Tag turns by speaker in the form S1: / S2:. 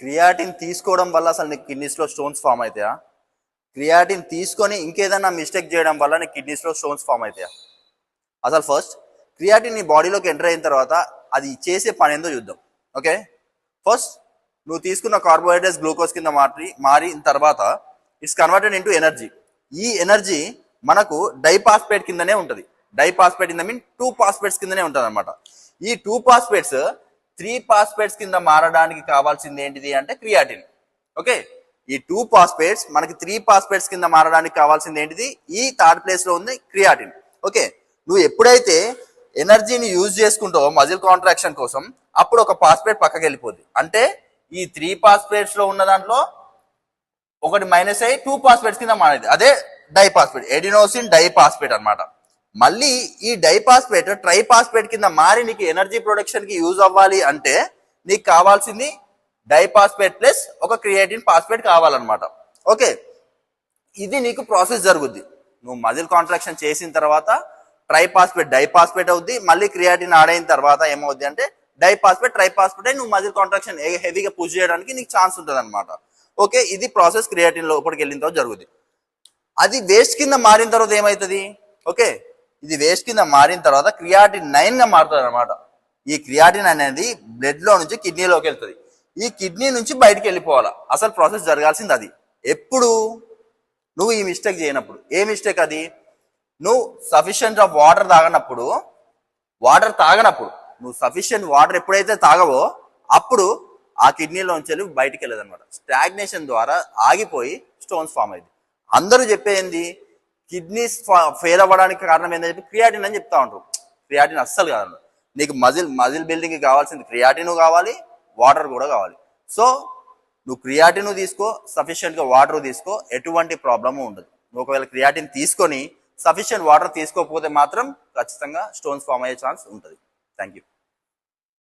S1: Creatine తీసుకోవడం వల్ల అసలు నీకు కిడ్నీస్లో స్టోన్స్ ఫామ్ అవుతాయా? క్రియాటిన్ తీసుకొని ఇంకేదైనా మిస్టేక్ చేయడం వల్ల నీకు కిడ్నీస్లో స్టోన్స్ ఫామ్ అవుతాయా? అసలు ఫస్ట్ క్రియాటిన్ నీ బాడీలోకి ఎంటర్ అయిన తర్వాత అది చేసే పని ఏందో చూద్దాం. ఓకే, ఫస్ట్ నువ్వు తీసుకున్న కార్బోహైడ్రేట్స్ గ్లూకోజ్ కింద మారిన తర్వాత ఇట్స్ కన్వర్టెడ్ ఇంటూ ఎనర్జీ. ఈ ఎనర్జీ మనకు డైపాస్పేట్ కిందనే ఉంటుంది. డైపాస్పేట్ ఇన్ ద మీన్ 2 పాస్పేట్స్ కిందనే ఉంటుంది అనమాట. ఈ 2 పాస్పేట్స్ 3 పాస్పేట్స్ కింద మారడానికి కావాల్సింది ఏంటిది అంటే క్రియాటిన్. ఓకే, ఈ 2 పాస్పేట్స్ మనకి 3 పాస్పేట్స్ కింద మారడానికి కావాల్సింది ఏంటిది? ఈ థర్డ్ ప్లేస్ లో ఉంది క్రియాటిన్. ఓకే, నువ్వు ఎప్పుడైతే ఎనర్జీని యూజ్ చేసుకుంటావో మజిల్ కాంట్రాక్షన్ కోసం, అప్పుడు ఒక పాస్పేట్ పక్కకి వెళ్ళిపోద్ది. అంటే ఈ 3 పాస్పేట్స్ లో ఉన్న దాంట్లో ఒకటి మైనస్ అయ్యి 2 పాస్పేట్స్ కింద మారేది. అదే డైపాస్పేట్, ఎడినోసిన్ డైపాస్పేట్ అనమాట. మళ్ళీ ఈ డైపాస్పేట్ ట్రైపాస్పేట్ కింద మారి నీకు ఎనర్జీ ప్రొడక్షన్ కి యూజ్ అవ్వాలి అంటే నీకు కావాల్సింది డైపాస్పేట్ ప్లస్ ఒక క్రియేటిన్ పాస్పేట్ కావాలన్నమాట. ఓకే, ఇది నీకు ప్రాసెస్ జరుగుద్ది. నువ్వు మజిల్ కాంట్రాక్షన్ చేసిన తర్వాత ట్రైపాస్పేట్ డైపాస్పేట్ అవుద్ది. మళ్ళీ క్రియాటిన్ యాడ్ అయిన తర్వాత ఏమవుద్ది అంటే డైపాస్పేట్ ట్రైపాస్పేట్ అయి నువ్వు మజిల్ కాంట్రాక్షన్ హెవీగా పుష్ చేయడానికి నీకు ఛాన్స్ ఉంటుంది అనమాట. ఓకే, ఇది ప్రాసెస్ క్రియాటిన్ లోపలికి వెళ్ళిన తర్వాత జరుగుద్ది. అది వేస్ట్ కింద మారిన తర్వాత ఏమవుతుంది? ఓకే, ఇది వేస్ట్ కింద మారిన తర్వాత క్రియాటిన్ 9 గా మారుతుంది అనమాట. ఈ క్రియాటిన్ అనేది బ్లడ్ లో నుంచి కిడ్నీలోకి వెళ్తుంది. ఈ కిడ్నీ నుంచి బయటికి వెళ్ళిపోవాలా. అసలు ప్రాసెస్ జరగాల్సింది అది. ఎప్పుడు? నువ్వు ఈ మిస్టేక్ చేయనప్పుడు. ఏ మిస్టేక్ అది? నువ్వు సఫిషియెంట్ ఆఫ్ వాటర్ తాగనప్పుడు, నువ్వు సఫిషియెంట్ వాటర్ ఎప్పుడైతే తాగవో అప్పుడు ఆ కిడ్నీలోంచి వెళ్ళి బయటికి వెళ్ళదు అనమాట. స్టాగ్నేషన్ ద్వారా ఆగిపోయి స్టోన్స్ ఫామ్ అయింది. అందరూ చెప్పేది కిడ్నీస్ ఫెయిల్ అవ్వడానికి కారణం ఏంటని చెప్పి క్రియాటిన్ అని చెప్తా ఉంటారు. క్రియాటిన్ అస్సలు కాదు. నీకు మజిల్ బిల్డింగ్ కావాల్సింది క్రియాటిన్ కావాలి, వాటర్ కూడా కావాలి. సో నువ్వు క్రియాటిన్ తీసుకో, సఫిషియెంట్గా వాటర్ తీసుకో, ఎటువంటి ప్రాబ్లము ఉండదు. నువ్వు ఒకవేళ క్రియాటిన్ తీసుకొని సఫిషియెంట్ వాటర్ తీసుకోకపోతే మాత్రం ఖచ్చితంగా స్టోన్స్ ఫామ్ అయ్యే ఛాన్స్ ఉంటుంది. Thank you.